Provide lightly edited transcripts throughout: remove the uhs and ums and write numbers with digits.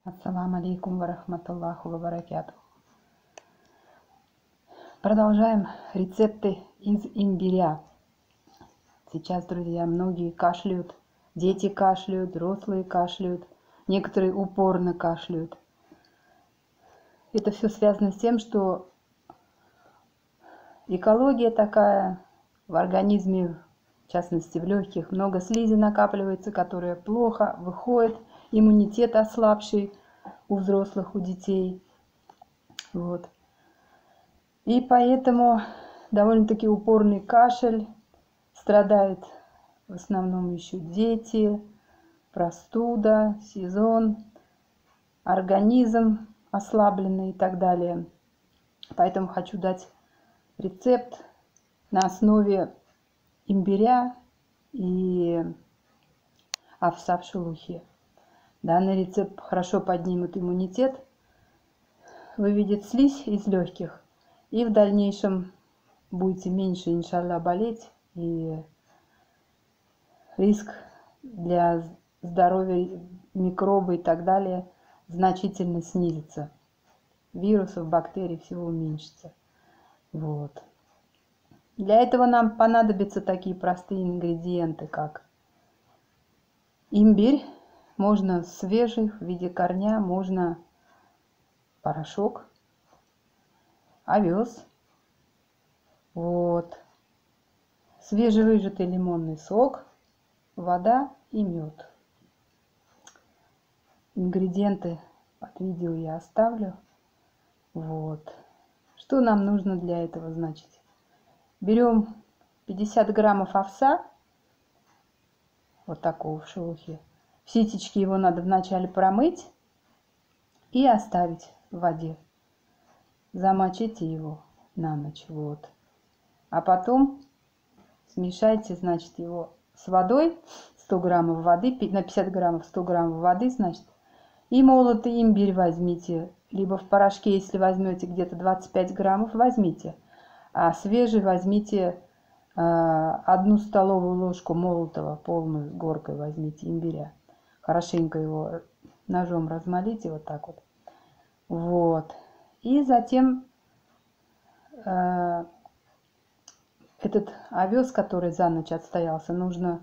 Ассаламу алейкум ва рахматуллаху ва баракату. Продолжаем рецепты из имбиря. Сейчас, друзья, многие кашляют, дети кашляют, взрослые кашляют, некоторые упорно кашляют. Это все связано с тем, что экология такая, в организме, в частности в легких, много слизи накапливается, которая плохо выходит, иммунитет ослабший у взрослых, у детей. Вот. И поэтому довольно-таки упорный кашель, страдают в основном еще дети, простуда, сезон, организм ослабленный и так далее. Поэтому хочу дать рецепт на основе имбиря и овса в шелухе. Данный рецепт хорошо поднимет иммунитет, выведет слизь из легких, и в дальнейшем будете меньше, иншаллах, болеть, и риск для здоровья, микробы и так далее значительно снизится. Вирусов, бактерий, всего уменьшится. Вот. Для этого нам понадобятся такие простые ингредиенты, как имбирь, можно свежий в виде корня, можно порошок, овес, вот, свежевыжатый лимонный сок, вода и мед. Ингредиенты под видео я оставлю. Вот. Что нам нужно для этого, значит? Берем 50 граммов овса, вот такого в шелухе. В ситечке его надо вначале промыть и оставить в воде. Замочите его на ночь, вот. А потом смешайте, значит, его с водой, 100 граммов воды, на 50 граммов 100 граммов воды, значит. И молотый имбирь возьмите, либо в порошке, если возьмете где-то 25 граммов, возьмите. А свежий возьмите 1 столовую ложку молотого, полную горкой возьмите имбиря. Хорошенько его ножом размолите, вот так вот. Вот. И затем этот овес, который за ночь отстоялся, нужно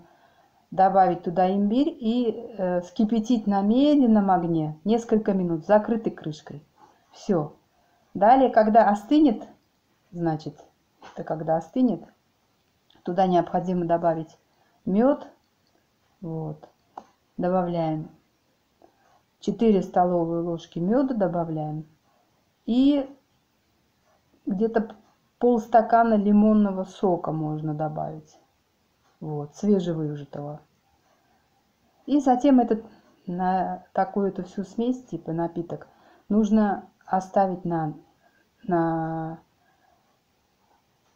добавить туда имбирь и вскипятить на медленном огне несколько минут с закрытой крышкой. Все. Далее, когда остынет, значит, это когда остынет, туда необходимо добавить мед. Вот. Добавляем 4 столовые ложки меда, добавляем. И где-то полстакана лимонного сока можно добавить. Вот, свежевыжатого. И затем на такую эту всю смесь, типа напиток, нужно оставить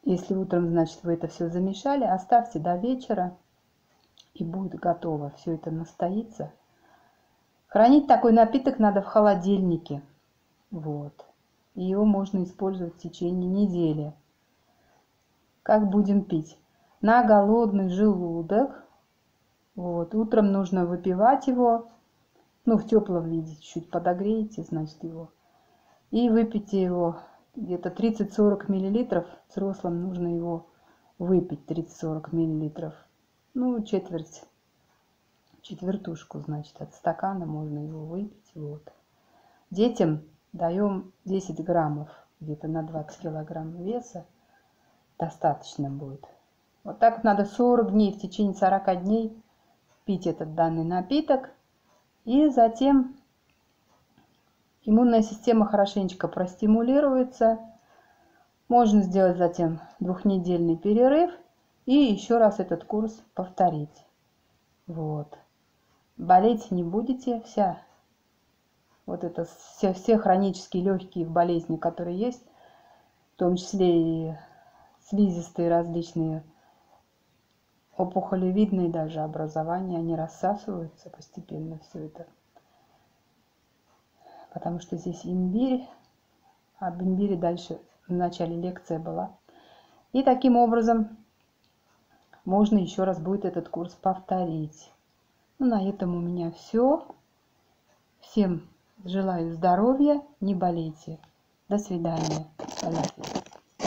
если утром, значит, вы это все замешали, оставьте до вечера, и будет готово. Все это настоится. Хранить такой напиток надо в холодильнике. Вот. И его можно использовать в течение недели. Как будем пить? На голодный желудок. Вот. Утром нужно выпивать его. Ну, в теплом виде. Чуть подогреете, значит, его. И выпейте его где-то 30-40 миллилитров. Взрослым нужно его выпить 30-40 миллилитров. Ну, четвертушку, значит, от стакана можно его выпить. Вот. Детям даем 10 граммов, где-то на 20 килограмм веса. Достаточно будет. Вот так надо 40 дней, в течение 40 дней пить этот данный напиток. И затем иммунная система хорошенечко простимулируется. Можно сделать затем двухнедельный перерыв и еще раз этот курс повторить. Вот. Болеть не будете. Вот это все хронические легкие болезни, которые есть, в том числе и слизистые различные, опухолевидные даже образования, они рассасываются постепенно, все это. Потому что здесь имбирь, об имбире дальше в начале лекция была. И таким образом можно еще раз будет этот курс повторить. Ну, на этом у меня все. Всем Желаю здоровья, не болейте. До свидания. Аллах.